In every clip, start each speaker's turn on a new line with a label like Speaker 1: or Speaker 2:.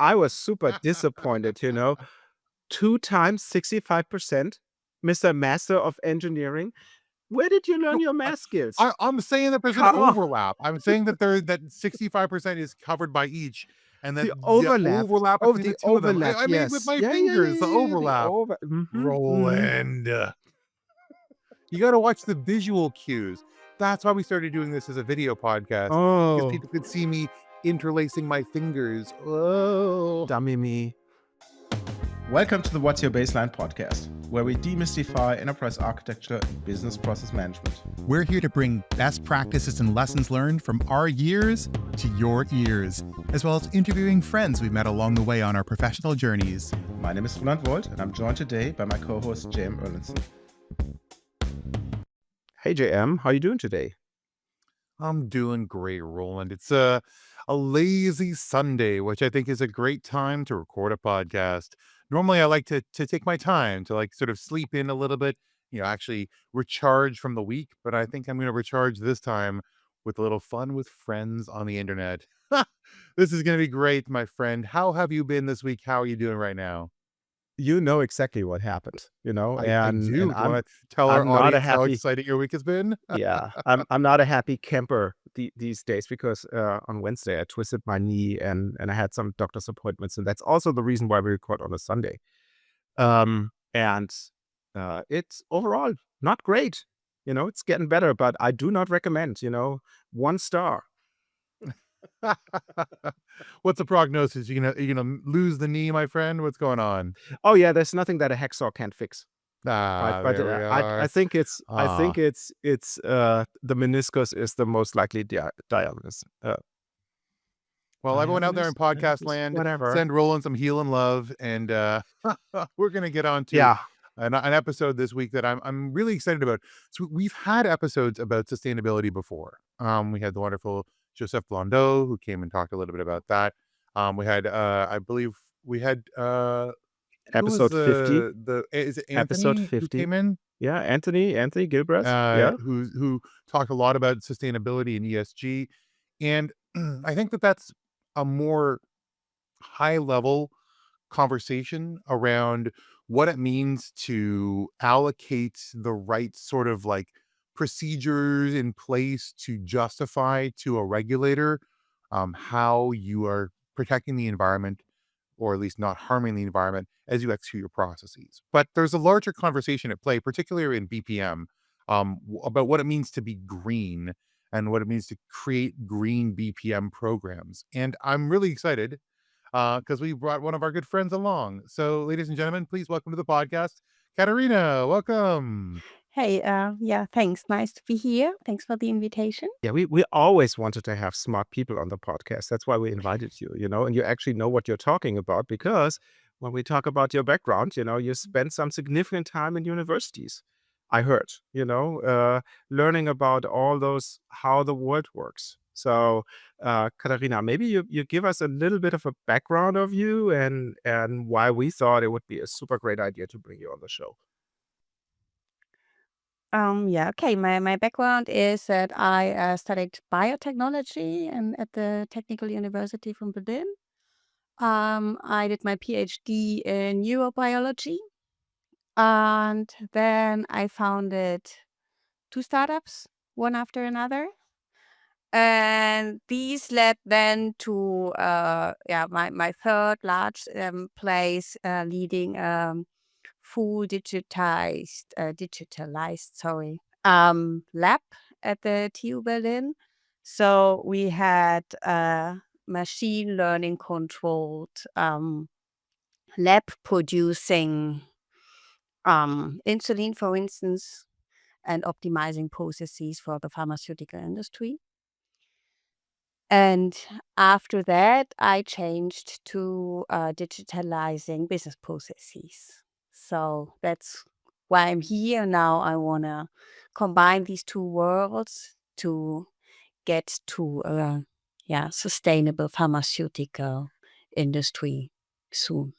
Speaker 1: I was super disappointed, 2 times 65%, Mr. Master of Engineering. Where did you learn
Speaker 2: No,
Speaker 1: your math skills?
Speaker 2: I'm saying that there's an
Speaker 1: Come on.
Speaker 2: overlap. I'm saying that 65% is covered by each, and that
Speaker 1: The
Speaker 2: the
Speaker 1: overlap.
Speaker 2: overlap
Speaker 1: Oh,
Speaker 2: between the
Speaker 1: the
Speaker 2: two of them.
Speaker 1: overlap,
Speaker 2: I made with
Speaker 1: yes.
Speaker 2: my
Speaker 1: Yeah, yeah, yeah,
Speaker 2: fingers, the
Speaker 1: yeah, yeah, the
Speaker 2: overlap.
Speaker 1: over mhm, mhm.
Speaker 2: Roland. You got to watch the visual cues. That's why we started doing this as a video podcast, because
Speaker 1: Oh,
Speaker 2: people could see me interlacing my fingers. Oh.
Speaker 1: dummy me. Welcome to the What's Your Baseline podcast, where we demystify enterprise architecture and business process management.
Speaker 3: We're here to bring best practices and lessons learned from our years to your ears, as well as interviewing friends we've met along the way on our professional journeys.
Speaker 1: My name is Roland Volt, and I'm joined today by my co-host, JM Erlinson. Hey, JM, how are you doing today?
Speaker 2: I'm doing great, Roland. It's a lazy Sunday, which I think is a great time to record a podcast. Normally, I like to take my time to like sort of sleep in a little bit, actually recharge from the week. But I think I'm going to recharge this time with a little fun with friends on the internet. This is going to be great, my friend. How have you been this week? How are you doing right now?
Speaker 1: You know exactly what happened,
Speaker 2: I
Speaker 1: and
Speaker 2: do. Do you want to tell our
Speaker 1: I'm not a
Speaker 2: audience how
Speaker 1: happy
Speaker 2: exciting your week has been?
Speaker 1: yeah, I'm not a happy camper these days because on Wednesday I twisted my knee and I had some doctor's appointments, and that's also the reason why we record on a Sunday. And it's overall not great. It's getting better, but I do not recommend. 1 star.
Speaker 2: What's the prognosis? You gonna lose the knee, my friend? What's going on?
Speaker 1: Oh yeah, there's nothing that a hacksaw can't fix. Right, but
Speaker 2: There we
Speaker 1: I
Speaker 2: are.
Speaker 1: think
Speaker 2: Ah.
Speaker 1: the meniscus is the most likely diagnosis.
Speaker 2: Well, everyone out there in podcast land,
Speaker 1: Whatever.
Speaker 2: send Roland some healing love, and we're gonna get on to
Speaker 1: Yeah.
Speaker 2: an episode this week that I'm really excited about. So we've had episodes about sustainability before. We had the wonderful Joseph Blondeau, who came and talked a little bit about that. We had I believe we had who was
Speaker 1: Episode 50.
Speaker 2: the is it
Speaker 1: Episode
Speaker 2: Anthony who
Speaker 1: 50.
Speaker 2: came in?
Speaker 1: Yeah, Anthony Gilbreth. Yeah.
Speaker 2: Who talked a lot about sustainability and ESG. And I think that that's a more high level conversation around what it means to allocate the right sort of like procedures in place to justify to a regulator how you are protecting the environment, or at least not harming the environment as you execute your processes. But there's a larger conversation at play, particularly in BPM, about what it means to be green and what it means to create green BPM programs. And I'm really excited because we brought one of our good friends along. So, ladies and gentlemen, please welcome to the podcast, Katharina. Welcome.
Speaker 4: Hey, yeah, thanks. Nice to be here. Thanks for the invitation.
Speaker 1: Yeah, we always wanted to have smart people on the podcast. That's why we invited you, and you actually know what you're talking about because when we talk about your background, you spent some significant time in universities. I heard, learning about all those, how the world works. So, Katharina, maybe you give us a little bit of a background of you and why we thought it would be a super great idea to bring you on the show.
Speaker 4: Yeah, okay. My background is that I studied biotechnology and at the Technical University from Berlin. I did my PhD in neurobiology, and then I founded 2 startups, one after another. And these led then to my third large place, leading full digitalized lab at the TU Berlin. So we had machine learning controlled lab producing insulin, for instance, and optimizing processes for the pharmaceutical industry. And after that, I changed to digitalizing business processes. So that's why I'm here now. I want to combine these two worlds to get to a sustainable pharmaceutical industry soon.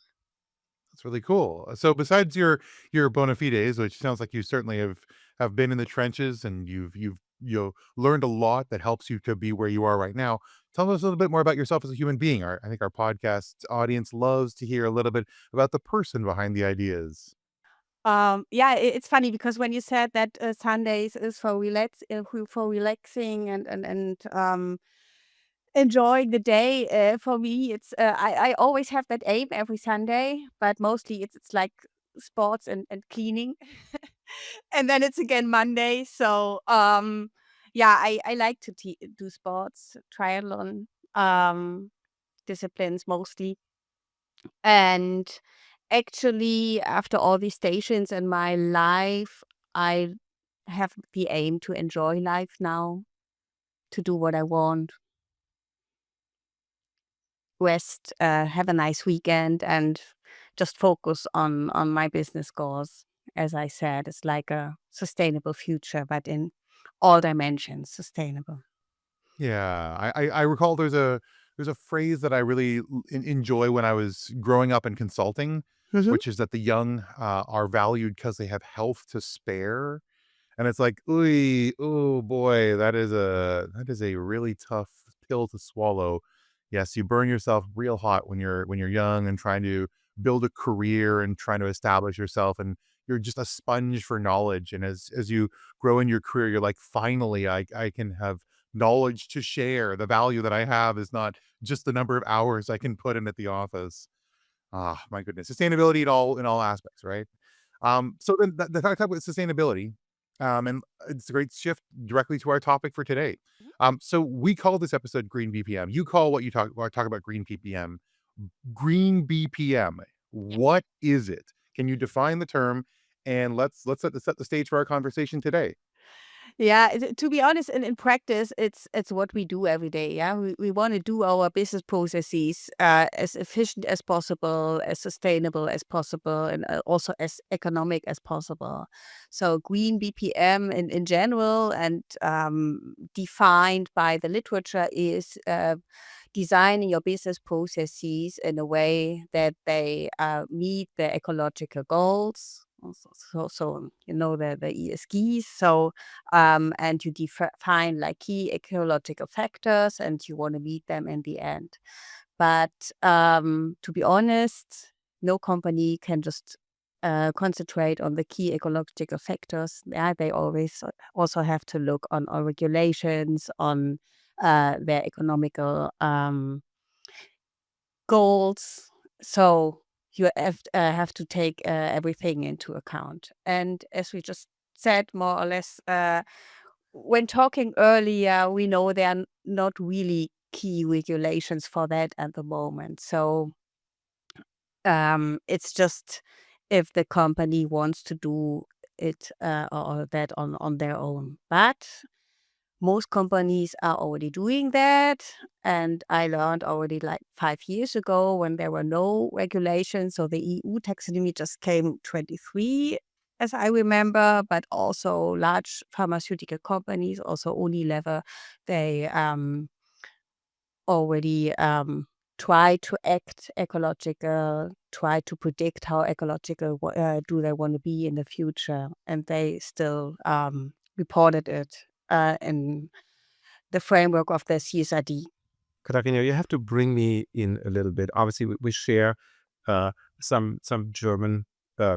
Speaker 2: That's really cool. So, besides your bona fides, which sounds like you certainly have been in the trenches and you've learned a lot that helps you to be where you are right now. Tell us a little bit more about yourself as a human being. I think our podcast audience loves to hear a little bit about the person behind the ideas.
Speaker 4: Yeah, it's funny because when you said that Sundays is for relaxing and enjoying the day, for me, it's I always have that aim every Sunday, but mostly it's like sports and cleaning, and then it's again Monday. So yeah, I like to do sports, triathlon disciplines mostly, and actually, after all these stations in my life, I have the aim to enjoy life now, to do what I want, rest, have a nice weekend, and just focus on my business goals. As I said, it's like a sustainable future, but in all dimensions, sustainable.
Speaker 2: Yeah, I recall there's a phrase that I really enjoy when I was growing up in consulting,
Speaker 1: Mhm.
Speaker 2: which is that the young are valued because they have health to spare. And it's like, ooh, oh boy, that is a really tough pill to swallow. Yes, you burn yourself real hot when you're young and trying to build a career and trying to establish yourself, and you're just a sponge for knowledge. And as you grow in your career, you're like, finally, I can have knowledge to share. The value that I have is not just the number of hours I can put in at the office. Ah, my goodness. Sustainability in all aspects, right? So then the talk about sustainability, and it's a great shift directly to our topic for today.
Speaker 4: Mhm.
Speaker 2: So we call this episode Green BPM. You call what you talk about Green BPM. Green BPM. What is it? Can you define the term? And let's set the stage for our conversation today.
Speaker 4: Yeah, to be honest, in practice, it's what we do every day. Yeah, we want to do our business processes as efficient as possible, as sustainable as possible, and also as economic as possible. So green BPM in general and defined by the literature is designing your business processes in a way that they meet the ecological goals. So you know the ESGs. So and you define like key ecological factors and you want to meet them in the end. But to be honest, no company can just concentrate on the key ecological factors. Yeah, they always also have to look on regulations, on their economical goals. So you have to take everything into account. And as we just said, more or less, when talking earlier, we know there are not really key regulations for that at the moment. So it's just if the company wants to do it or that on their own. But most companies are already doing that. And I learned already like 5 years ago when there were no regulations. So the EU taxonomy just came 23, as I remember, but also large pharmaceutical companies, also Unilever, they already try to act ecological, try to predict how ecological do they want to be in the future. And they still reported it in the framework of the CSRD.
Speaker 1: Katharina, you have to bring me in a little bit. Obviously, we share uh, some German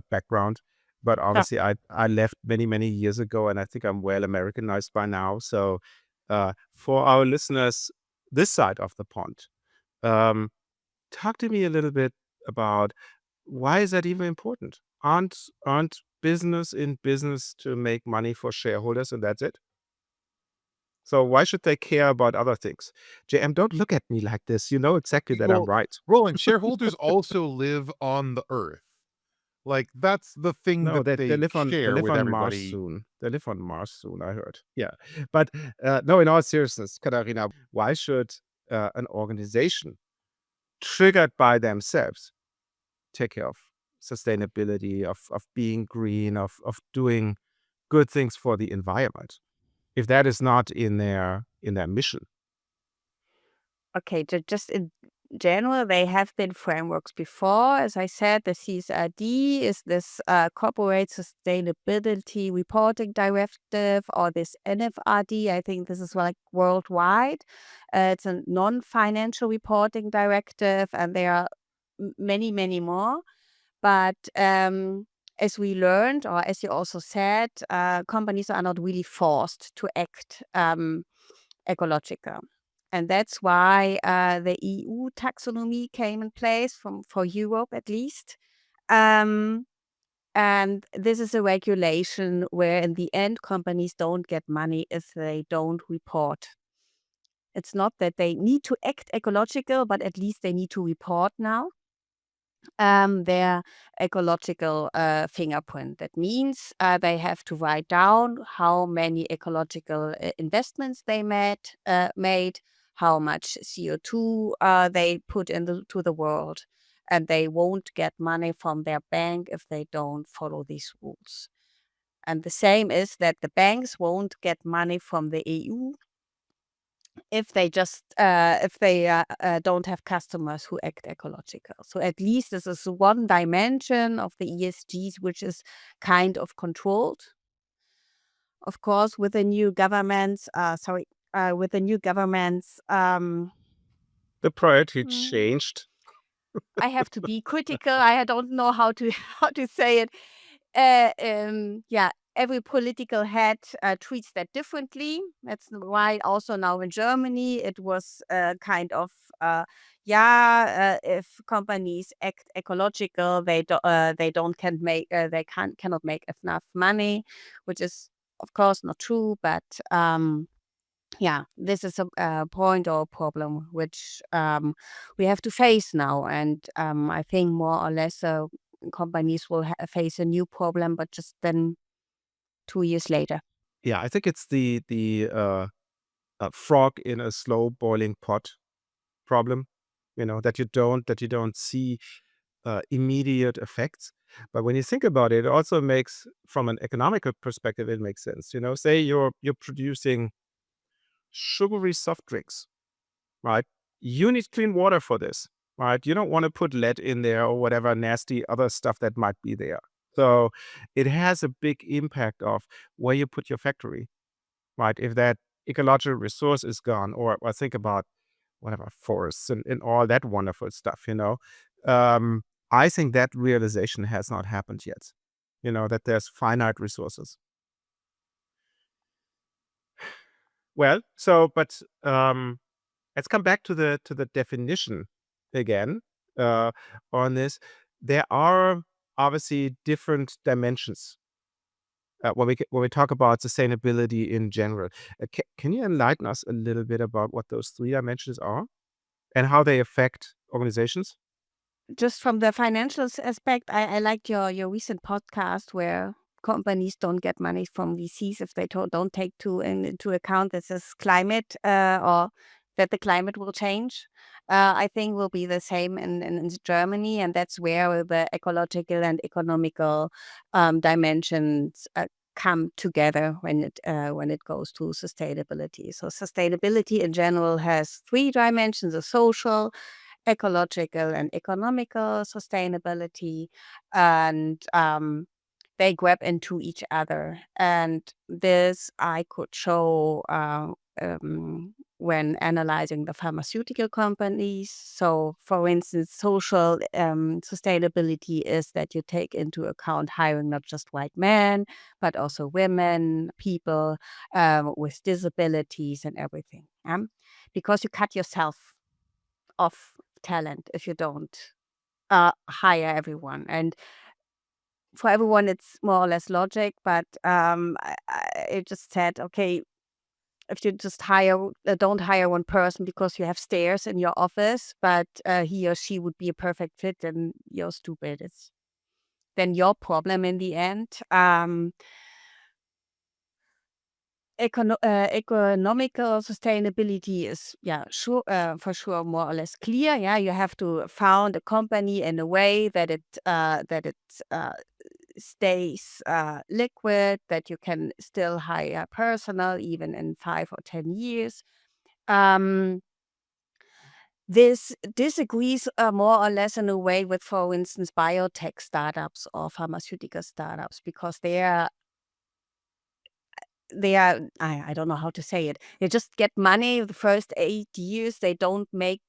Speaker 1: background, but
Speaker 4: Yeah.
Speaker 1: obviously, I left many years ago, and I think I'm well Americanized by now. So, for our listeners this side of the pond, um, talk to me a little bit about why is that even important? Aren't business in business to make money for shareholders, and that's it? So why should they care about other things? JM, don't look at me like this. You know exactly that I'm
Speaker 2: Well,
Speaker 1: right.
Speaker 2: Roland, shareholders also live on the earth. Like, that's the thing
Speaker 1: No,
Speaker 2: that
Speaker 1: they
Speaker 2: they share
Speaker 1: live
Speaker 2: with
Speaker 1: on Mars
Speaker 2: everybody.
Speaker 1: soon. They live on Mars soon, I heard. Yeah. But no, in all seriousness, Katharina, why should an organization triggered by themselves take care of sustainability, of being green, of doing good things for the environment, if that is not in their mission?
Speaker 4: Okay, just general, they have been frameworks before. As I said, the CSRD is this Corporate Sustainability Reporting Directive, or this NFRD. I think this is like worldwide. It's a non-financial reporting directive, and there are many, many more. But as we learned, or as you also said, companies are not really forced to act ecological. And that's why the EU taxonomy came in place for Europe, at least. And this is a regulation where in the end companies don't get money if they don't report. It's not that they need to act ecological, but at least they need to report now their ecological fingerprint. That means they have to write down how many ecological investments they made, how much CO2 they put into the world, and they won't get money from their bank if they don't follow these rules. And the same is that the banks won't get money from the EU if they don't have customers who act ecological. So at least this is one dimension of the ESGs which is kind of controlled. Of course, with the new governments,
Speaker 1: The priority
Speaker 4: mm,
Speaker 1: changed.
Speaker 4: I have to be critical. I don't know how to how to say it. Yeah, every political head treats that differently. That's why also now in Germany it was kind of if companies act ecological, they cannot make enough money, which is of course not true, but yeah, this is a point or a problem which we have to face now. And I think more or less companies will face a new problem, but just then 2 years later.
Speaker 1: Yeah, I think it's the frog in a slow boiling pot problem, that you don't see immediate effects. But when you think about it, it also makes, from an economical perspective, it makes sense. Say you're producing sugary soft drinks, right? You need clean water for this, right? You don't want to put lead in there or whatever nasty other stuff that might be there. So it has a big impact of where you put your factory, right? If that ecological resource is gone, or think about whatever forests and all that wonderful stuff. Um, I think that realization has not happened yet. That there's finite resources. Well, but let's come back to the definition again on this. There are obviously different dimensions when we talk about sustainability in general. Can you enlighten us a little bit about what those three dimensions are and how they affect organizations?
Speaker 4: Just from the financial aspect, I liked your recent podcast where companies don't get money from VCs if they don't take into account this is climate or that the climate will change. I think will be the same in Germany, and that's where the ecological and economical dimensions come together when it goes to sustainability. So sustainability in general has three dimensions: the social, ecological, and economical sustainability, and they grab into each other. And this I could show when analyzing the pharmaceutical companies. So, for instance, social sustainability is that you take into account hiring not just white men, but also women, people with disabilities, and everything. Because you cut yourself off talent if you don't hire everyone. And for everyone, it's more or less logic, but I just said, okay, if you just don't hire one person because you have stairs in your office, but he or she would be a perfect fit, then you're stupid. It's then your problem in the end. Economical sustainability is sure for sure more or less clear. You have to found a company in a way that it stays liquid, that you can still hire personnel even in 5 or 10 years. Um, This disagrees more or less in a way with, for instance, biotech startups or pharmaceutical startups, because I don't know how to say it. They just get money the first 8 years. They don't make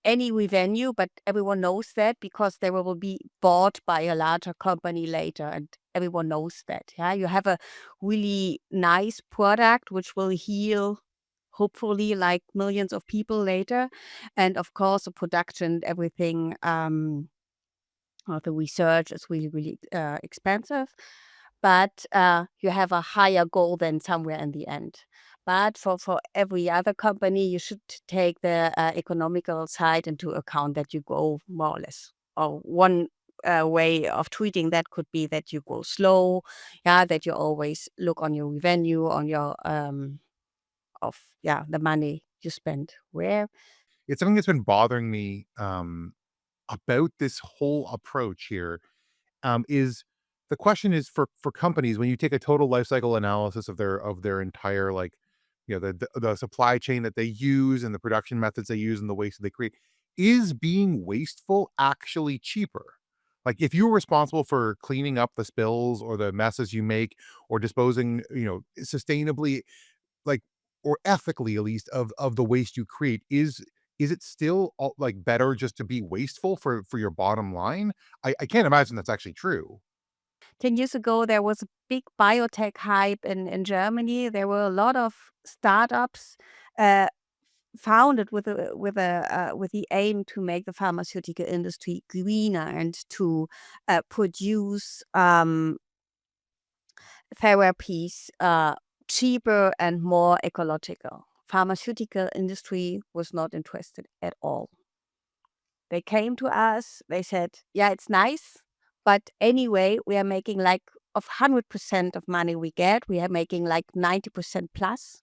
Speaker 4: any revenue, but everyone knows that because they will be bought by a larger company later, and everyone knows that. Yeah, you have a really nice product which will heal, hopefully, like millions of people later, and of course, the production, everything. The research is really, really expensive, but you have a higher goal than somewhere in the end. But for every other company, you should take the economical side into account, that you go more or less. Or one way of treating that could be that you go slow, yeah, that you always look on your revenue, on your the money you spend where.
Speaker 2: It's something that's been bothering me about this whole approach here. Is the question is for companies, when you take a total life cycle analysis of their entire, like, the supply chain that they use and the production methods they use and the waste that they create, is being wasteful actually cheaper? Like, if you're responsible for cleaning up the spills or the messes you make, or disposing, sustainably, like, or ethically at least, of the waste you create, is it still like better just to be wasteful for your bottom line? I can't imagine that's actually true.
Speaker 4: 10 years ago, there was a big biotech hype in Germany. There were a lot of startups uh, founded with the aim to make the pharmaceutical industry greener and to produce therapies cheaper and more ecological. Pharmaceutical industry was not interested at all. They came to us, they said, yeah, it's nice, but anyway, we are making like of 100% of money we get, we are making like 90% plus,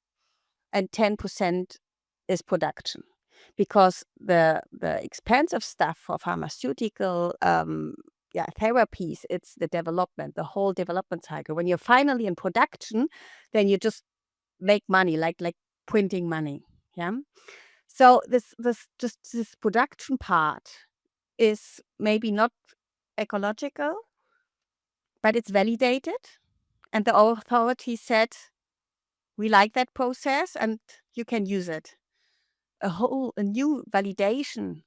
Speaker 4: and 10% is production. Because the expensive stuff for pharmaceutical therapies, it's the development, the whole development cycle. When you're finally in production, then you just make money, like printing money. Yeah. So this production part is maybe not ecological, but it's validated. And the authority said, we like that process and you can use it. A new validation,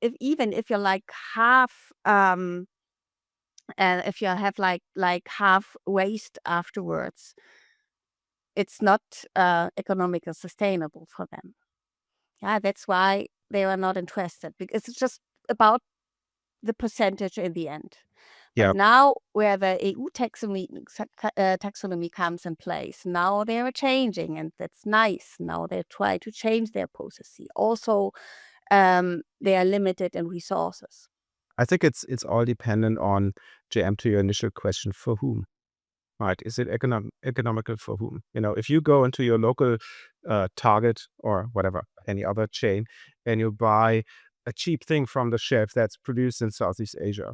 Speaker 4: even if you're like half, if you have like half waste afterwards, it's not economically sustainable for them. Yeah, that's why they are not interested, because it's just about the percentage in the end. But
Speaker 1: Yeah.
Speaker 4: now, where the EU taxonomy comes in place, now they are changing, and that's nice. Now they try to change their processes. Also, they are limited in resources.
Speaker 1: I think it's all dependent on, JM, to your initial question, for whom, right? Is it economical for whom? If you go into your local Target or whatever, any other chain, and you buy a cheap thing from the shelf that's produced in Southeast Asia,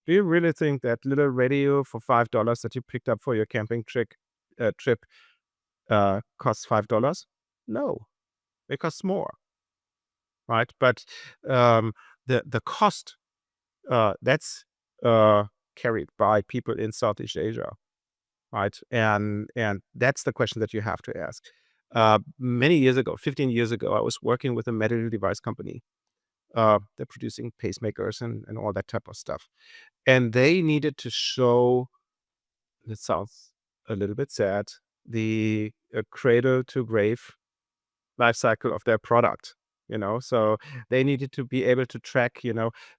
Speaker 1: do you really think that little radio for $5 that you picked up for your camping trip costs $5? No, it costs more, right? But the cost that's carried by people in Southeast Asia, right? And that's the question that you have to ask. Many years ago, 15 years ago, I was working with a medical device company. They're producing pacemakers and all that type of stuff. And they needed to show, it sounds a little bit sad, the cradle to grave life cycle of their product. So they needed to be able to track,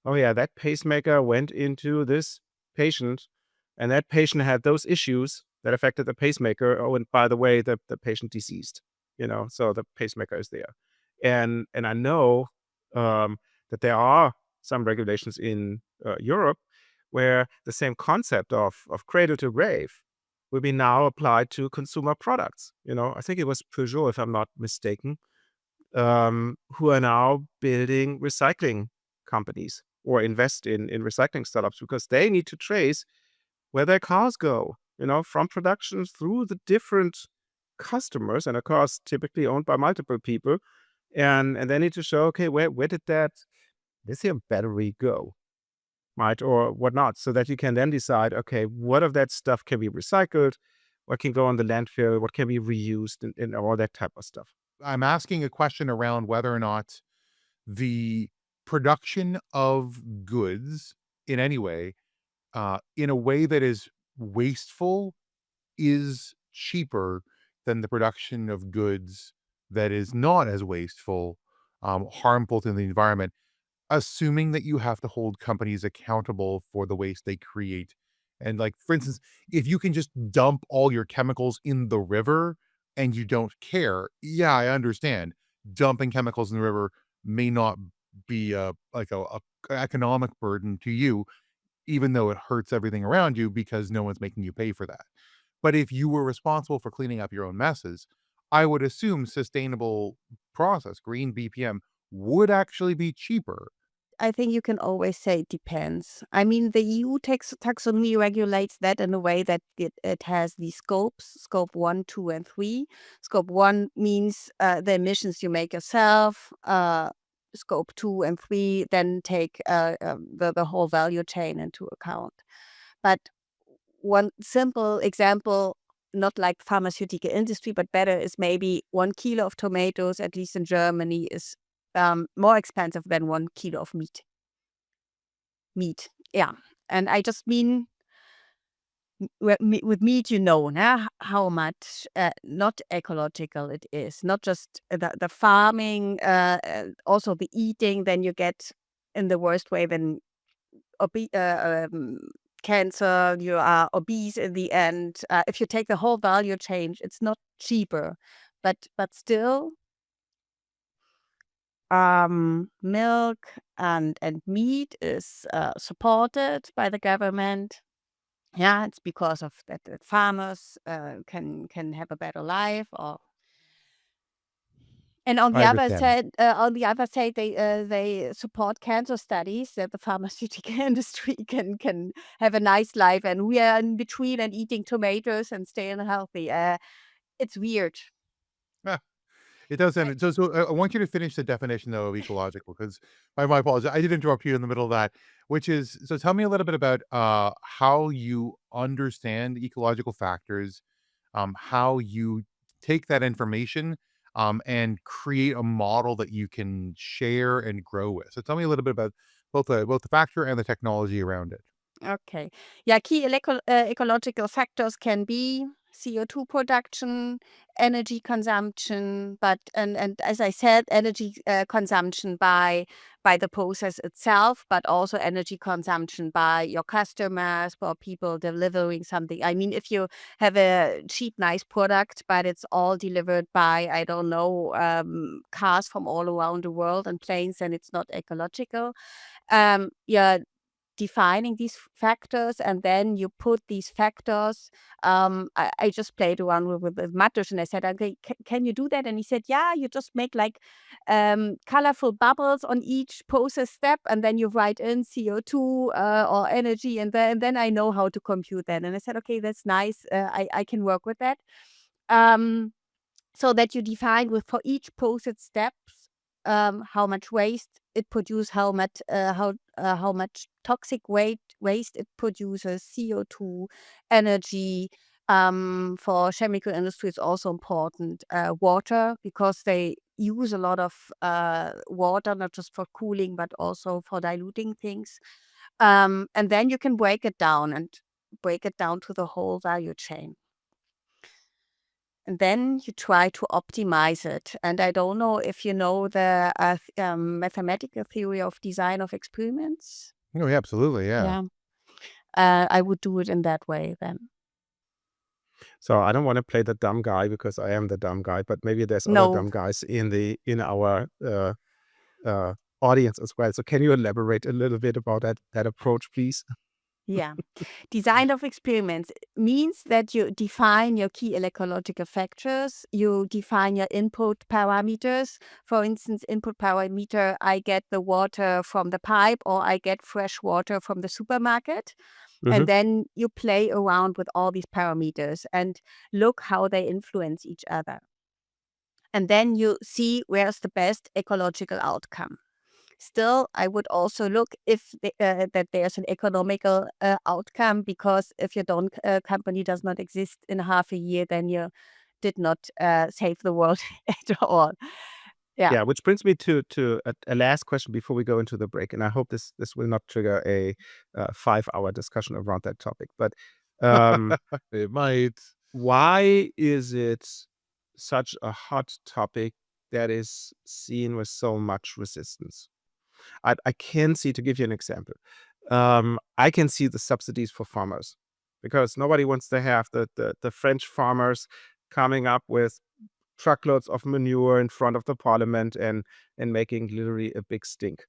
Speaker 1: oh yeah, that pacemaker went into this patient, and that patient had those issues that affected the pacemaker. Oh, and by the way, the patient deceased. So the pacemaker is there. And I know that there are some regulations in Europe where the same concept of cradle to grave will be now applied to consumer products. I think it was Peugeot, if I'm not mistaken, who are now building recycling companies or invest in recycling startups, because they need to trace where their cars go, from production through the different customers, and of course, typically owned by multiple people, and they need to show, okay, where did that lithium battery go, right, or whatnot, so that you can then decide, okay, what of that stuff can be recycled, what can go on the landfill, what can be reused, and all that type of stuff.
Speaker 2: I'm asking a question around whether or not the production of goods in any way, in a way that is wasteful, is cheaper than the production of goods that is not as wasteful, harmful to the environment, assuming that you have to hold companies accountable for the waste they create. And like, for instance, if you can just dump all your chemicals in the river and you don't care, yeah, I understand. Dumping chemicals in the river may not be a economic burden to you, even though it hurts everything around you because no one's making you pay for that. But if you were responsible for cleaning up your own messes, I would assume sustainable process, green BPM, would actually be cheaper.
Speaker 4: I think you can always say it depends. I mean, the EU taxonomy regulates that in a way that it has these scopes, scope 1, 2, and 3. Scope 1 means the emissions you make yourself. Scope 2 and 3 then take the whole value chain into account. But one simple example, not like pharmaceutical industry, but better, is maybe 1 kilo of tomatoes, at least in Germany, is more expensive than 1 kilo of meat. Yeah. And I just mean with meat, how much not ecological it is, not just the farming, also the eating, then you get in the worst way, then cancer, you are obese in the end. If you take the whole value chain, it's not cheaper, but still, milk and meat is supported by the government. Yeah, it's because of that farmers can have a better life, or and
Speaker 2: I understand.
Speaker 4: on the other side, they support cancer studies that the pharmaceutical industry can have a nice life, and we are in between and eating tomatoes and staying healthy. It's weird.
Speaker 2: Ah, it does
Speaker 4: I,
Speaker 2: sound so. I want you to finish the definition though of ecological because my apologies. I did interrupt you in the middle of that, which is so. Tell me a little bit about how you understand ecological factors, how you take that information, and create a model that you can share and grow with. So tell me a little bit about both the factor and the technology around it.
Speaker 4: Okay. Yeah, key ecological factors can be CO2 production, energy consumption, but and as I said, energy consumption by the process itself, but also energy consumption by your customers, or people delivering something. I mean, if you have a cheap, nice product, but it's all delivered by, I don't know, cars from all around the world and planes, and it's not ecological. Yeah, defining these factors, and then you put these factors. I just played around with Matusz, and I said, okay, can you do that? And he said, yeah, you just make like colorful bubbles on each process step, and then you write in CO2 or energy, and then I know how to compute that. And I said, okay, that's nice. I can work with that. Um, so that you define with for each process steps how much waste it produces, how much toxic waste it produces, CO2, energy. For chemical industry, it's also important water, because they use a lot of water, not just for cooling but also for diluting things. And then you can break it down to the whole value chain. And then you try to optimize it. And I don't know if you know the mathematical theory of design of experiments.
Speaker 2: Oh, yeah, absolutely, yeah.
Speaker 4: Yeah. I would do it in that way then.
Speaker 1: So I don't want to play the dumb guy because I am the dumb guy, but maybe there's other
Speaker 4: No.
Speaker 1: dumb guys in our audience as well. So can you elaborate a little bit about that approach, please?
Speaker 4: Yeah. Design of experiments means that you define your key ecological factors, you define your input parameters. For instance, input parameter, I get the water from the pipe, or I get fresh water from the supermarket.
Speaker 1: Hmm.
Speaker 4: And then you play around with all these parameters and look how they influence each other. and then you see where's the best ecological outcome. Still, I would also look if that there's an economical outcome, because if your company does not exist in half a year, then you did not save the world at all. Yeah.
Speaker 1: Yeah, which brings me to a last question before we go into the break, and I hope this will not trigger a 5-hour discussion around that topic. But um,
Speaker 2: It might.
Speaker 1: why is it such a hot topic that is seen with so much resistance? I can see, to give you an example, I can see the subsidies for farmers, because nobody wants to have the French farmers coming up with truckloads of manure in front of the parliament and making literally a big stink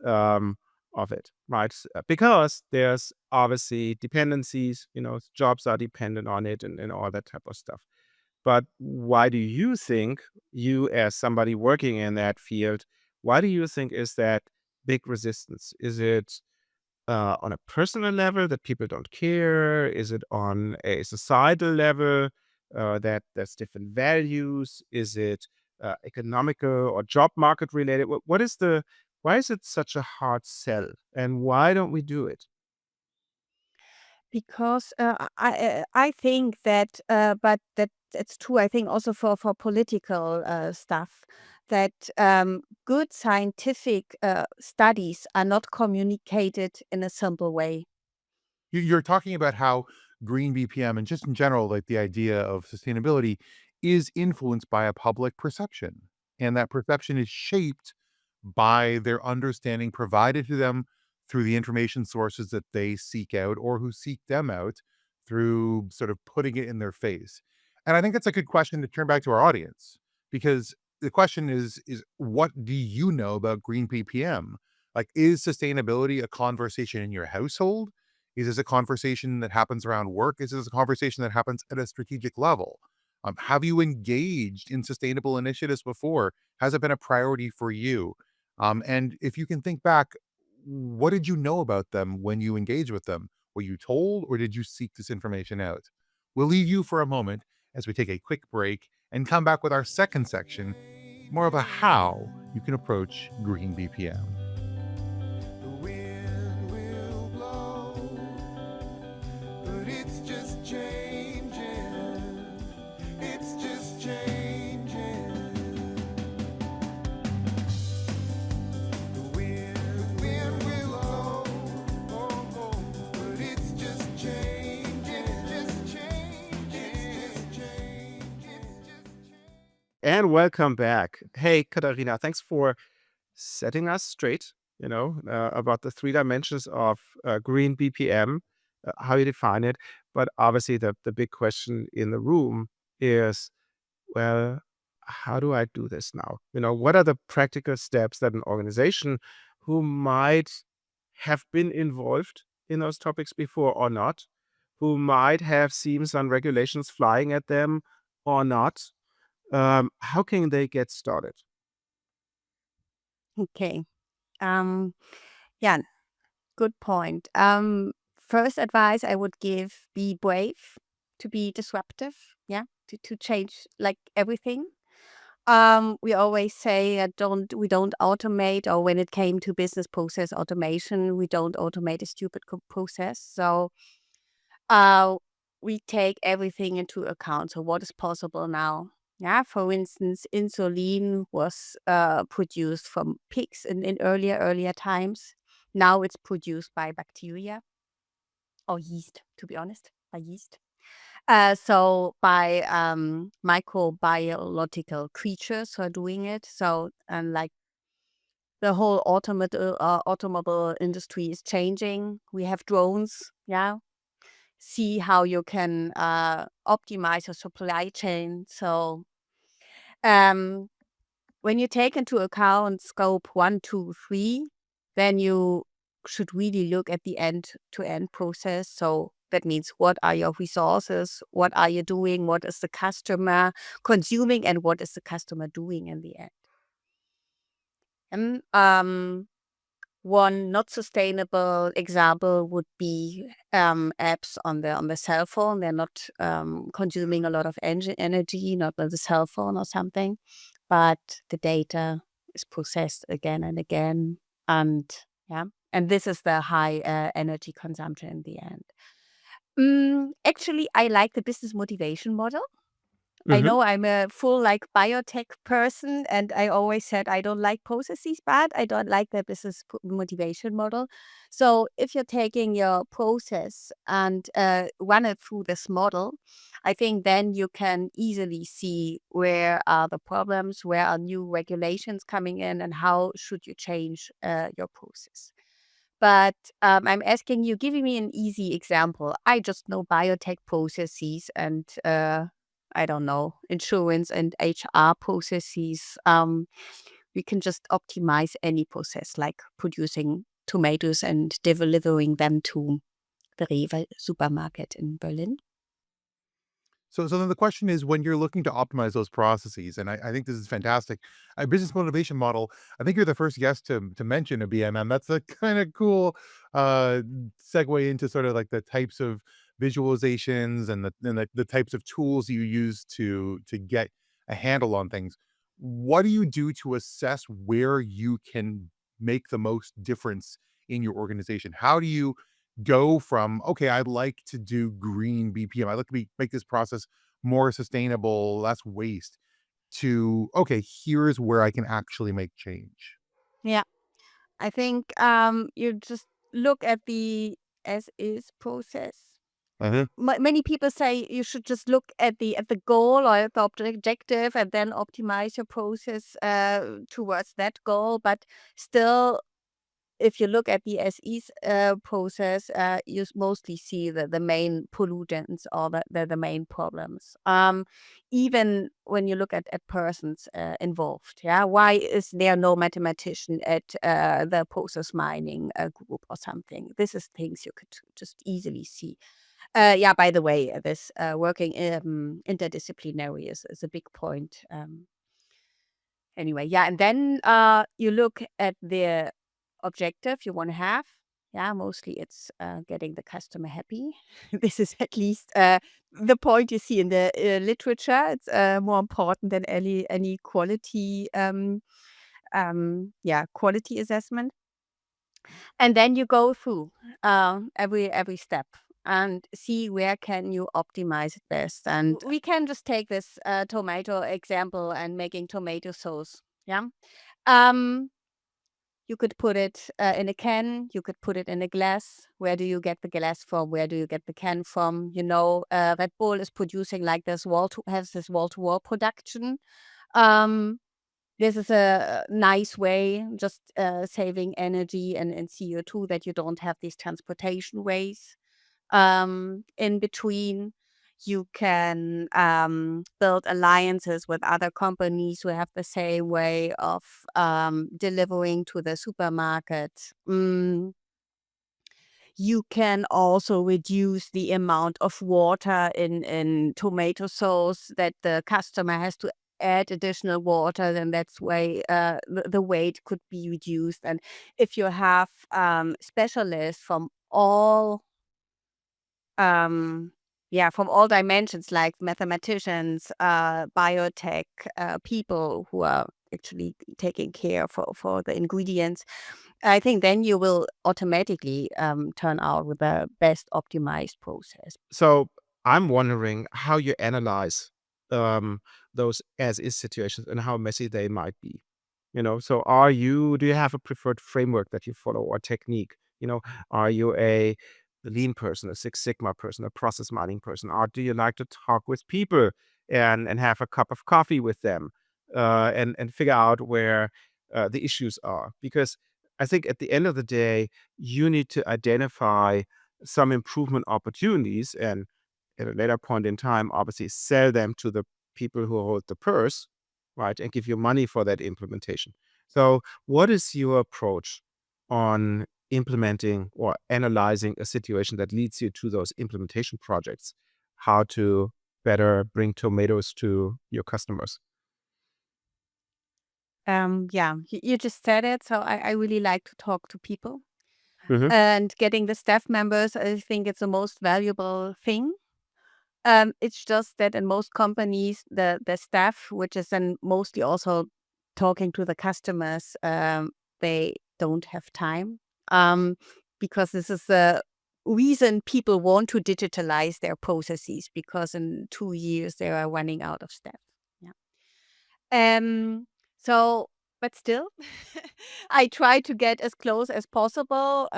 Speaker 1: um, of it, right? Because there's obviously dependencies, jobs are dependent on it and all that type of stuff. But why do you think, you as somebody working in that field, why do you think is that big resistance? Is it on a personal level that people don't care? Is it on a societal level that there's different values? Is it economical or job market related? What is why is it such a hard sell, and why don't we do it?
Speaker 4: Because I think that, but that's true. I think also for political stuff, that good scientific studies are not communicated in a simple way.
Speaker 2: You're talking about how Green BPM and just in general, like the idea of sustainability is influenced by a public perception. And that perception is shaped by their understanding provided to them through the information sources that they seek out or who seek them out through sort of putting it in their face. And I think that's a good question to turn back to our audience, because the question is what do you know about Green BPM? Like, is sustainability a conversation in your household? Is this a conversation that happens around work? Is this a conversation that happens at a strategic level? Have you engaged in sustainable initiatives before? Has it been a priority for you? And if you can think back, what did you know about them when you engaged with them? Were you told, or did you seek this information out? We'll leave you for a moment as we take a quick break and come back with our second section, more of a how you can approach Green BPM.
Speaker 5: The wind will blow, but it's just changing. It's just changing. The wind will blow, but it's just changing. It's just changing. It's just changing. It's just changing.
Speaker 1: And welcome back. Hey, Katharina, thanks for setting us straight, about the 3 dimensions of Green BPM, how you define it. But obviously, the big question in the room is, well, how do I do this now? What are the practical steps that an organization who might have been involved in those topics before or not, who might have seen some regulations flying at them or not, how can they get started?
Speaker 4: Okay. Um, yeah, good point. First advice I would give: be brave, to be disruptive. Yeah, to change like everything. We always say we don't automate, or when it came to business process automation, we don't automate a stupid process. So uh, we take everything into account. So what is possible now? Yeah, for instance, insulin was produced from pigs in earlier times. Now it's produced by bacteria or yeast, to be honest, by yeast. So by microbiological creatures who are doing it. So like the whole automobile industry is changing. We have drones. Yeah, see how you can optimize your supply chain. So um, when you take into account scope 1, 2, 3, then you should really look at the end-to-end process. So that means, what are your resources? What are you doing? What is the customer consuming? And what is the customer doing in the end? And One not sustainable example would be apps on the cell phone. They're not consuming a lot of energy, not on the cell phone or something, but the data is processed again and again, and yeah, and this is the high energy consumption in the end. Actually, I like the business motivation model. I
Speaker 1: Mhm.
Speaker 4: know I'm a full like biotech person, and I always said I don't like processes, but I don't like the business motivation model. So if you're taking your process and run it through this model, I think then you can easily see where are the problems, where are new regulations coming in, and how should you change your process. But I'm asking you, giving me an easy example. I just know biotech processes and I don't know, insurance and HR processes. We can just optimize any process, like producing tomatoes and delivering them to the Rewe supermarket in Berlin.
Speaker 2: So then the question is, when you're looking to optimize those processes, and I think this is fantastic, a business motivation model. I think you're the first guest to mention a BMM. That's a kind of cool uh, segue into sort of like the types of visualizations and the types of tools you use to get a handle on things. What do you do to assess where you can make the most difference in your organization? How do you go from, okay, I'd like to do green BPM. I'd like to make this process more sustainable, less waste, to, okay, here's where I can actually make change.
Speaker 4: Yeah, I think you just look at the as is process.
Speaker 2: Uh-huh.
Speaker 4: Many people say you should just look at the goal or at the objective and then optimize your process towards that goal. But still, if you look at the SE's process, you mostly see the main pollutants or the main problems. Even when you look at persons involved, yeah, why is there no mathematician at the process mining group or something? This is things you could just easily see. Yeah, by the way, this working interdisciplinary is a big point. Anyway, yeah, and then you look at the objective you want to have. Yeah, mostly it's getting the customer happy. This is at least the point you see in the literature. It's more important than any quality, yeah, quality assessment. And then you go through every step and see where can you optimize it best. And we can just take this tomato example and making tomato sauce. Yeah. Um, you could put it in a can. You could put it in a glass. Where do you get the glass from? Where do you get the can from? You know, Red Bull is producing like this has this wall-to-wall production. Um, this is a nice way, just saving energy and CO2, that you don't have these transportation ways in between. You can build alliances with other companies who have the same way of delivering to the supermarket. You can also reduce the amount of water in tomato sauce that the customer has to add additional water, then that's way the weight could be reduced. And if you have specialists from all yeah, from all dimensions, like mathematicians, biotech people who are actually taking care for the ingredients, I think then you will automatically turn out with the best optimized process.
Speaker 1: So I'm wondering how you analyze um, those as is situations and how messy they might be. So do you have a preferred framework that you follow or technique? Are you a lean person, a Six Sigma person, a process mining person, or do you like to talk with people and have a cup of coffee with them and figure out where the issues are? Because I think at the end of the day, you need to identify some improvement opportunities and at a later point in time, obviously sell them to the people who hold the purse, right, and give you money for that implementation. So, what is your approach on implementing or analyzing a situation that leads you to those implementation projects? How to better bring tomatoes to your customers?
Speaker 4: Yeah, you just said it. So I really like to talk to people.
Speaker 1: Mhm.
Speaker 4: And getting the staff members, I think it's the most valuable thing. It's just that in most companies, the staff, which is then mostly also talking to the customers, they don't have time, because this is the reason people want to digitalize their processes, because in 2 years they are running out of staff. Yeah. Um, so, but still, I try to get as close as possible.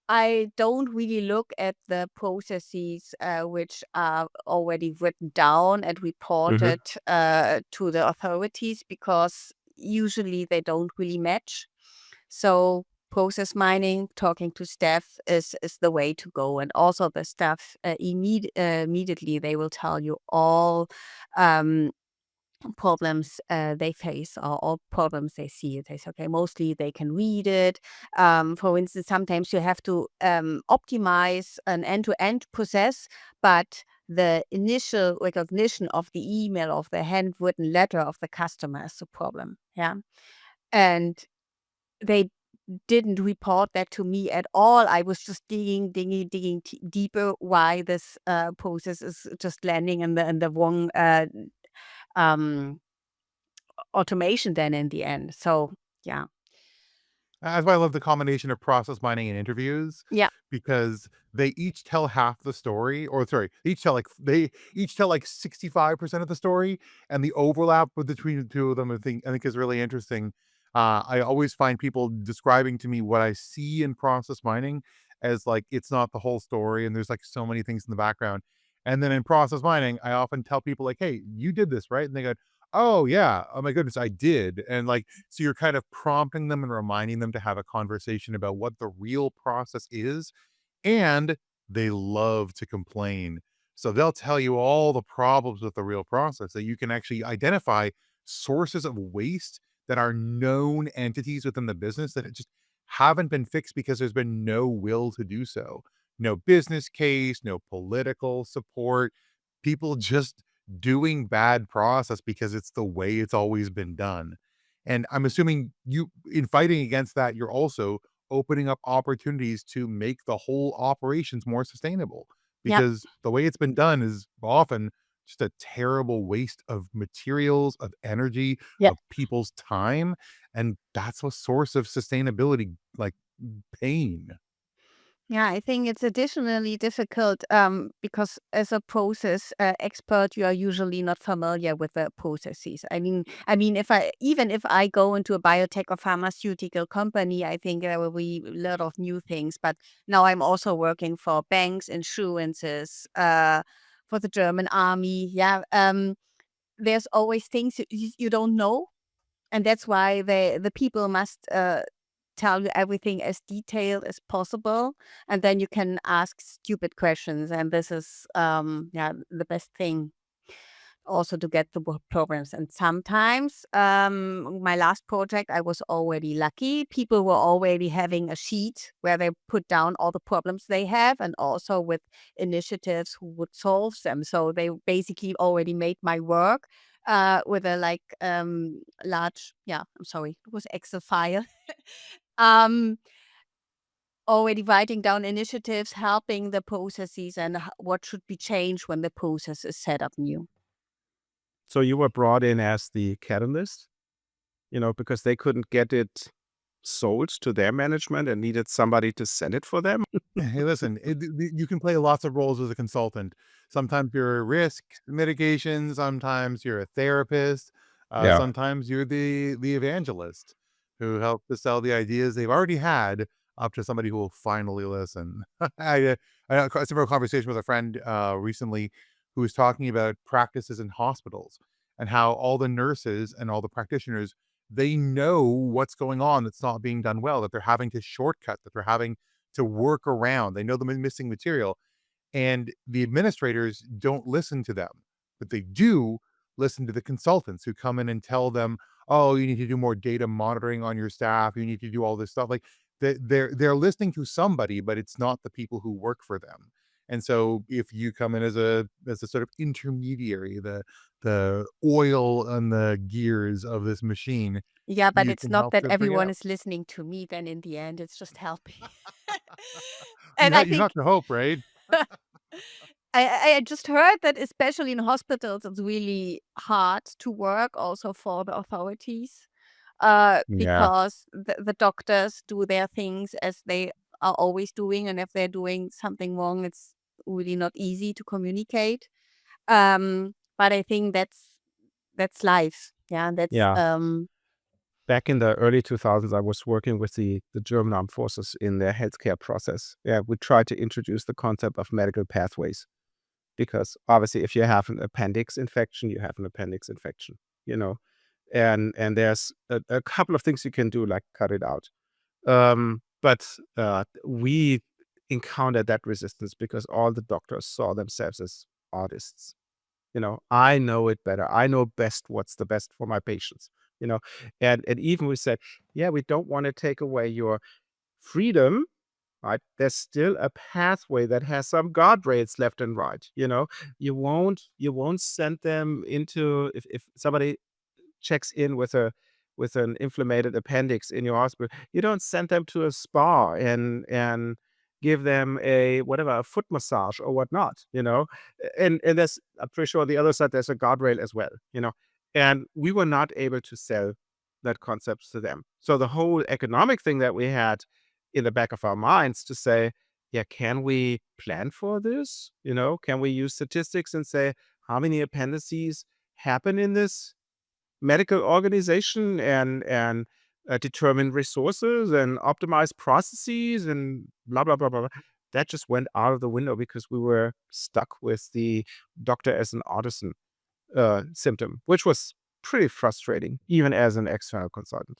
Speaker 4: I don't really look at the processes which are already written down and
Speaker 1: Mhm.
Speaker 4: reported to the authorities, because usually they don't really match. So process mining, talking to staff is the way to go. And also the staff immediately they will tell you all um, problems they face, or all problems they see. They say, okay, mostly they can read it. For instance, sometimes you have to optimize an end-to-end process, but the initial recognition of the email, of the handwritten letter of the customer is the problem. Yeah. And they didn't report that to me at all. I was just digging deeper why this process is just landing in the wrong um, automation then in the end. So yeah.
Speaker 2: That's why I love the combination of process mining and interviews,
Speaker 4: Yeah.
Speaker 2: because they each tell half the story, or sorry, they each tell like 65% of the story, and the overlap between the two of them I think is really interesting. I always find people describing to me what I see in process mining as like it's not the whole story, and there's like so many things in the background. And then in process mining, I often tell people like, "Hey, you did this, right?" And they go, "Oh yeah, oh my goodness, I did." And like, so you're kind of prompting them and reminding them to have a conversation about what the real process is, and they love to complain. So they'll tell you all the problems with the real process, that you can actually identify sources of waste that are known entities within the business that just haven't been fixed because there's been no will to do so. No business case, no political support, people just doing bad process because it's the way it's always been done. And I'm assuming you, in fighting against that, you're also opening up opportunities to make the whole operations more sustainable,
Speaker 4: Yep.
Speaker 2: because the way it's been done is often just a terrible waste of materials, of energy,
Speaker 4: Yeah.
Speaker 2: of people's time, and that's a source of sustainability, like pain.
Speaker 4: Yeah, I think it's additionally difficult because as a process expert, you are usually not familiar with the processes. I mean, if I go into a biotech or pharmaceutical company, I think there will be a lot of new things. But now I'm also working for banks, insurances, for the German army. Yeah, there's always things you don't know, and that's why the people must tell you everything as detailed as possible, and then you can ask stupid questions, and this is yeah, the best thing also to get the programs. And sometimes my last project, I was already lucky. People were already having a sheet where they put down all the problems they have, and also with initiatives who would solve them. So they basically already made my work with a like large, yeah, I'm sorry, it was Excel file. um Already writing down initiatives, helping the processes, and what should be changed when the process is set up new.
Speaker 1: So you were brought in as the catalyst, because they couldn't get it sold to their management and needed somebody to send it for them?
Speaker 2: Hey, listen, you can play lots of roles as a consultant. Sometimes you're a risk mitigation, sometimes you're a therapist,
Speaker 1: Yeah.
Speaker 2: sometimes you're the evangelist who helps to sell the ideas they've already had up to somebody who will finally listen. I had a similar conversation with a friend recently who was talking about practices in hospitals, and how all the nurses and all the practitioners, they know what's going on that's not being done well, that they're having to shortcut, that they're having to work around. They know the missing material, and the administrators don't listen to them, but they do listen to the consultants who come in and tell them, "Oh, you need to do more data monitoring on your staff. You need to do all this stuff." Like they're listening to somebody, but it's not the people who work for them. And so if you come in as a sort of intermediary, the oil on the gears of this machine,
Speaker 4: Yeah, but
Speaker 2: you
Speaker 4: it's
Speaker 2: can
Speaker 4: not
Speaker 2: help
Speaker 4: that
Speaker 2: to bring it
Speaker 4: everyone
Speaker 2: up.
Speaker 4: is listening to me then in the end. It's just helping.
Speaker 2: You
Speaker 4: And I
Speaker 2: you
Speaker 4: think
Speaker 2: have to hope, right?
Speaker 4: I just heard that especially in hospitals, it's really hard to work also for the authorities,
Speaker 1: Yeah.
Speaker 4: because the doctors do their things as they are always doing, and if they're doing something wrong, it's really not easy to communicate. But I think that's life. Yeah, that's
Speaker 1: Yeah. Back in the early 2000s, I was working with the German armed forces in their healthcare process. Yeah, we tried to introduce the concept of medical pathways because obviously, if you have an appendix infection, you have an appendix infection, you know, and there's a couple of things you can do, like cut it out. But we encountered that resistance because all the doctors saw themselves as artists. I know it better. I know best what's the best for my patients, you know. And even we said, yeah, we don't want to take away your freedom, right? There's still a pathway that has some guardrails left and right, you know. You won't send them into if somebody checks in with an inflamed appendix in your hospital, you don't send them to a spa and give them a whatever, a foot massage or whatnot, you know? And there's I'm pretty sure on the other side there's a guardrail as well, you know? And we were not able to sell that concept to them. So the whole economic thing that we had in the back of our minds to say, yeah, can we plan for this? Can we use statistics and say how many appendices happen in this medical organization and determine resources and optimize processes and blah blah blah blah blah. That just went out of the window because we were stuck with the doctor as an artisan symptom, which was pretty frustrating, even as an external consultant.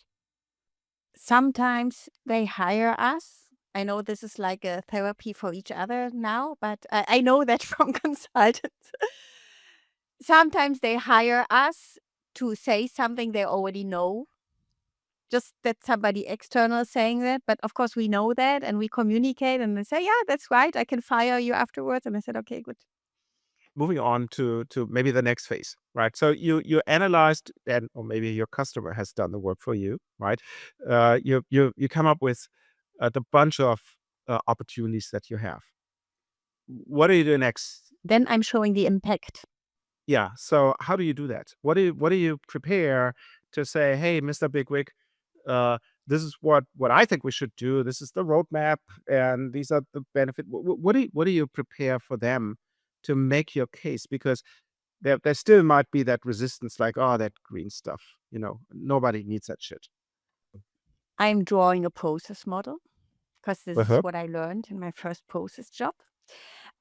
Speaker 4: sometimes they hire us. I know this is like a therapy for each other now, but I know that from consultants. Sometimes they hire us to say something they already know, just that somebody external is saying that. But of course, we know that and we communicate and they say, yeah, that's right. I can fire you afterwards. And I said, okay, good.
Speaker 1: Moving on to maybe the next phase, right? So you analyzed, and or maybe your customer has done the work for you, right? You come up with the bunch of opportunities that you have. What do you do next?
Speaker 4: Then I'm showing the impact.
Speaker 1: Yeah. So how do you do that? What do you prepare to say, hey, Mr. Bigwig, uh, this is what I think we should do. This is the roadmap, and these are the benefit. What do you prepare for them to make your case? Because there still might be that resistance, like, oh, that green stuff. Nobody needs that shit.
Speaker 4: I'm drawing a process model because this is
Speaker 1: Uh-huh.
Speaker 4: what I learned in my first process job.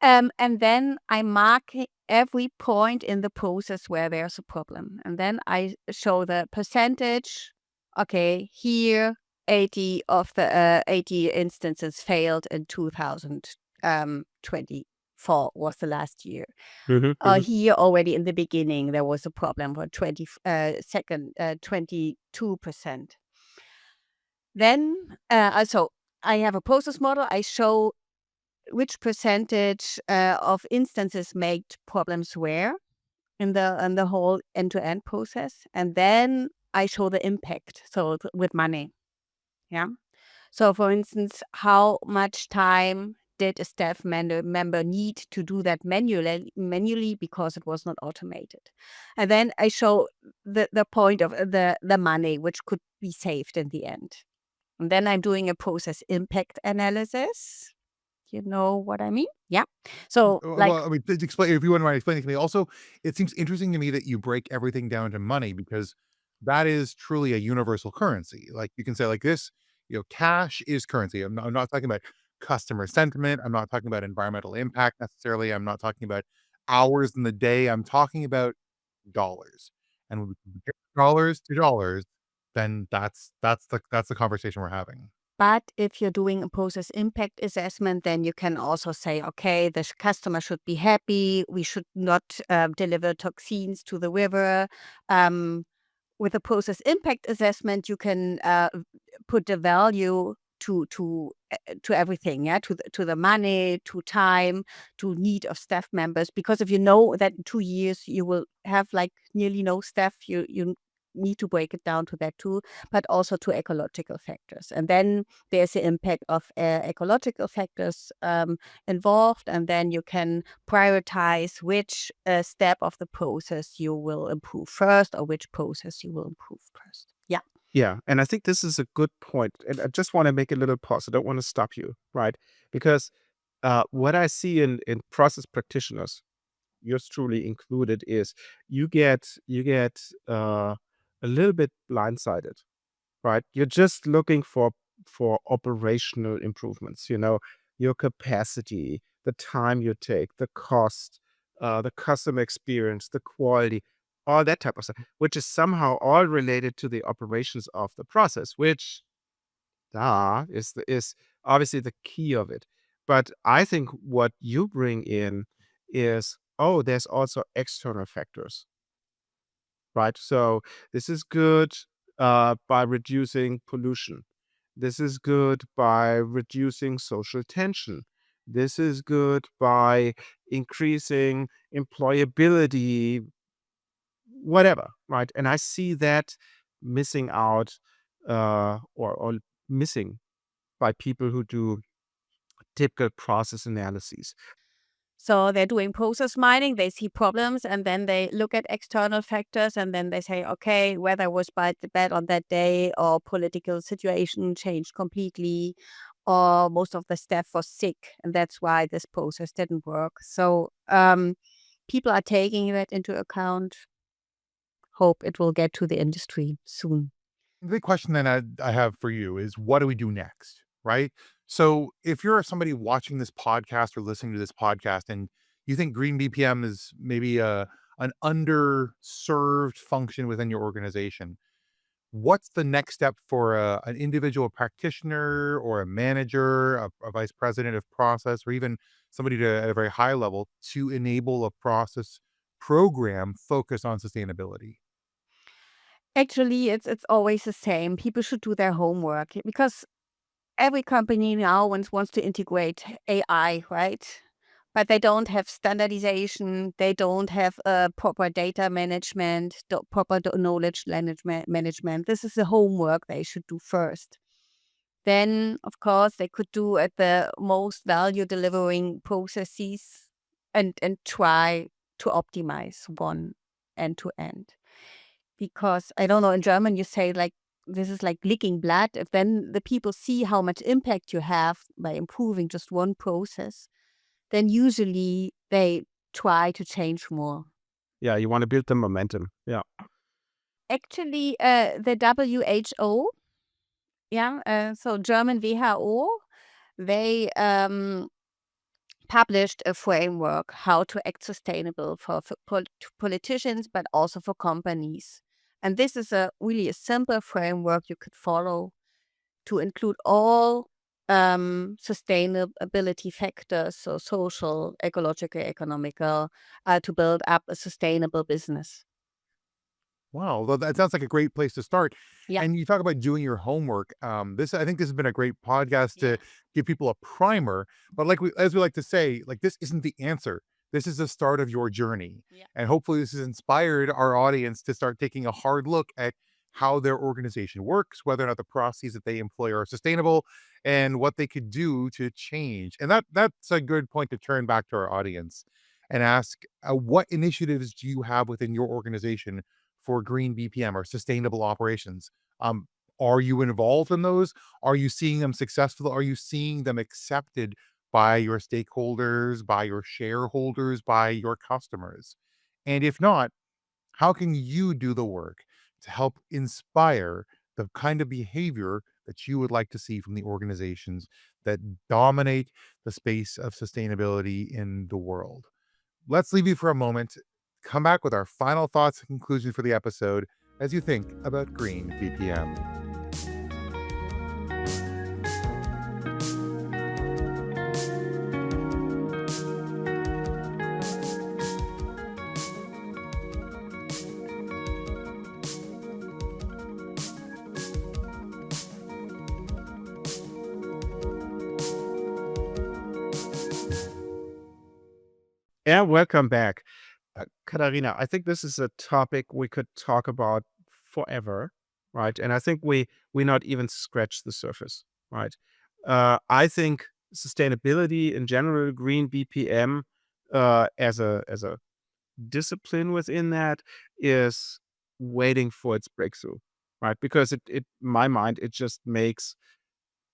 Speaker 4: And then I mark every point in the process where there's a problem. And then I show the percentage. Okay, here 80 of the 80 instances failed in 2024 was the last year.
Speaker 1: Mhm, mhm.
Speaker 4: Here already in the beginning there was a problem for 22%. Then also I have a process model. I show which percentage of instances made problems where in the whole end-to-end process, and then I show the impact. So with money, yeah. So for instance, how much time did a staff member need to do that manually because it was not automated, and then I show the point of the money which could be saved in the end, and then I'm doing a process impact analysis. You know what I mean? Yeah. So, like,
Speaker 2: Well, I mean, to explain, if you wouldn't mind explaining to me. Also, it seems interesting to me that you break everything down to money because that is truly a universal currency. Like you can say like this, cash is currency. I'm not talking about customer sentiment. I'm not talking about environmental impact necessarily. I'm not talking about hours in the day. I'm talking about dollars. And when we compare dollars to dollars, then that's the conversation we're having.
Speaker 4: but if you're doing a process impact assessment, then you can also say, okay, the customer should be happy. We should not deliver toxins to the river. With a process impact assessment, you can put a value to to everything, yeah, to the money, to time, to need of staff members. Because if you know that in 2 years you will have like nearly no staff, you need to break it down to that too, but also to ecological factors. And then there's the impact of ecological factors involved, and then you can prioritize which step of the process you will improve first or which process you will improve first. Yeah.
Speaker 1: Yeah, and I think this is a good point, and I just want to make a little pause. I don't want to stop you, right? Because what I see in process practitioners, yours truly included, is you get a little bit blindsided, right? You're just looking for operational improvements, your capacity, the time you take, the cost, the customer experience, the quality, all that type of stuff, which is somehow all related to the operations of the process, which is obviously the key of it. But I think what you bring in is, oh, there's also external factors, right? So this is good by reducing pollution. This is good by reducing social tension. This is good by increasing employability, whatever, right? And I see that missing out or missing by people who do typical process analyses.
Speaker 4: So they're doing process mining, they see problems, and then they look at external factors, and then they say, okay, weather was bad on that day, or political situation changed completely, or most of the staff was sick, and that's why this process didn't work. So people are taking that into account. Hope it will get to the industry soon.
Speaker 2: The big question then I have for you is what do we do next? Right. So if you're somebody watching this podcast or listening to this podcast and you think Green BPM is maybe an underserved function within your organization, what's the next step for an individual practitioner or a manager, a vice president of process, or even somebody at a very high level to enable a process program focused on sustainability?
Speaker 4: Actually, it's always the same. People should do their homework because every company now wants to integrate AI, right? But they don't have standardization. They don't have proper data management, proper knowledge management. This is the homework they should do first. Then, of course, they could do at the most value delivering processes and try to optimize one end to end. Because I don't know, in German you say like this is like licking blood. If then the people see how much impact you have by improving just one process, then usually they try to change more.
Speaker 1: Yeah, you want to build the momentum. Yeah.
Speaker 4: Actually, the WHO, so German WHO, they published a framework how to act sustainable for politicians, but also for companies. And this is really a simple framework you could follow to include all sustainability factors, so social, ecological, economical, to build up a sustainable business.
Speaker 2: Wow, well, that sounds like a great place to start.
Speaker 4: Yeah.
Speaker 2: And you talk about doing your homework. I think this has been a great podcast to give people a primer. But as we like to say, like this isn't the answer. This is the start of your journey,
Speaker 4: Yeah.
Speaker 2: and hopefully, this has inspired our audience to start taking a hard look at how their organization works, whether or not the processes that they employ are sustainable, and what they could do to change. And that's a good point to turn back to our audience and ask, what initiatives do you have within your organization for green BPM or sustainable operations? Um, are you involved in those? Are you seeing them successful? Are you seeing them accepted by your stakeholders, by your shareholders, by your customers? And if not, how can you do the work to help inspire the kind of behavior that you would like to see from the organizations that dominate the space of sustainability in the world? Let's leave you for a moment, come back with our final thoughts and conclusion for the episode as you think about Green BPM.
Speaker 1: And welcome back. Katharina, I think this is a topic we could talk about forever, right? And I think we not even scratch the surface, right? I think sustainability in general, green BPM, as a discipline within that is waiting for its breakthrough, right? Because in my mind, it just makes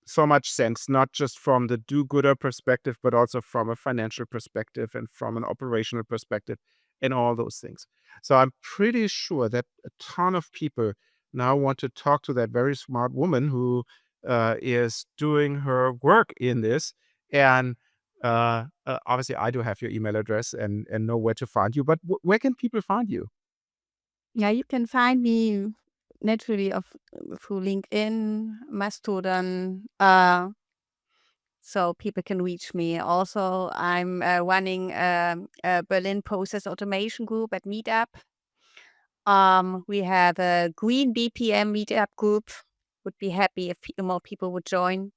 Speaker 1: so much sense, not just from the do-gooder perspective, but also from a financial perspective and from an operational perspective and all those things. So I'm pretty sure that a ton of people now want to talk to that very smart woman who is doing her work in this. And obviously, I do have your email address and know where to find you. But where can people find you?
Speaker 4: Yeah, you can find me naturally through LinkedIn, Mastodon, so people can reach me. Also, I'm running a Berlin process automation group at Meetup. We have a Green BPM Meetup group. Would be happy if more people would join.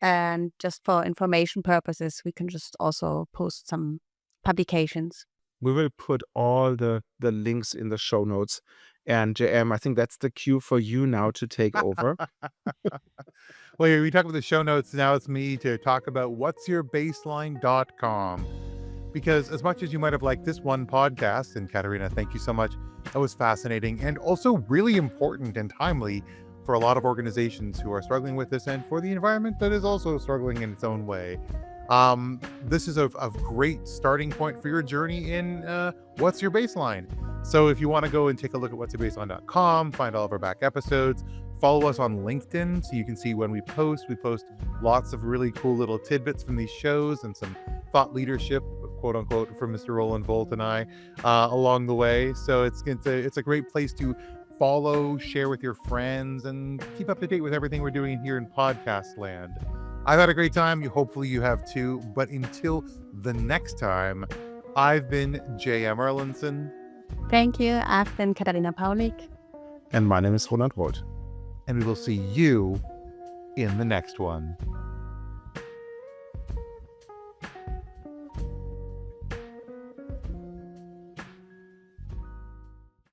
Speaker 4: And just for information purposes, we can just also post some publications.
Speaker 1: We will put all the links in the show notes. And JM, I think that's the cue for you now to take over.
Speaker 2: Well, we talked about the show notes. Now it's me to talk about whatsyourbaseline.com. Because as much as you might have liked this one podcast, and Katharina, thank you so much. That was fascinating and also really important and timely for a lot of organizations who are struggling with this and for the environment that is also struggling in its own way. This is a great starting point for your journey in What's Your Baseline. So if you want to go and take a look at whatsyourbaseline.com, find all of our back episodes, follow us on LinkedIn so you can see when we post. We post lots of really cool little tidbits from these shows and some thought leadership, quote unquote, from Mr. Roland Volt and I along the way. So it's a great place to follow, share with your friends, and keep up to date with everything we're doing here in podcast land. I've had a great time. Hopefully you have too. But until the next time, I've been J.M. Erlinson.
Speaker 4: Thank you. I've been Katharina Paulick.
Speaker 1: And my name is Roland Roth.
Speaker 2: And we will see you in the next one.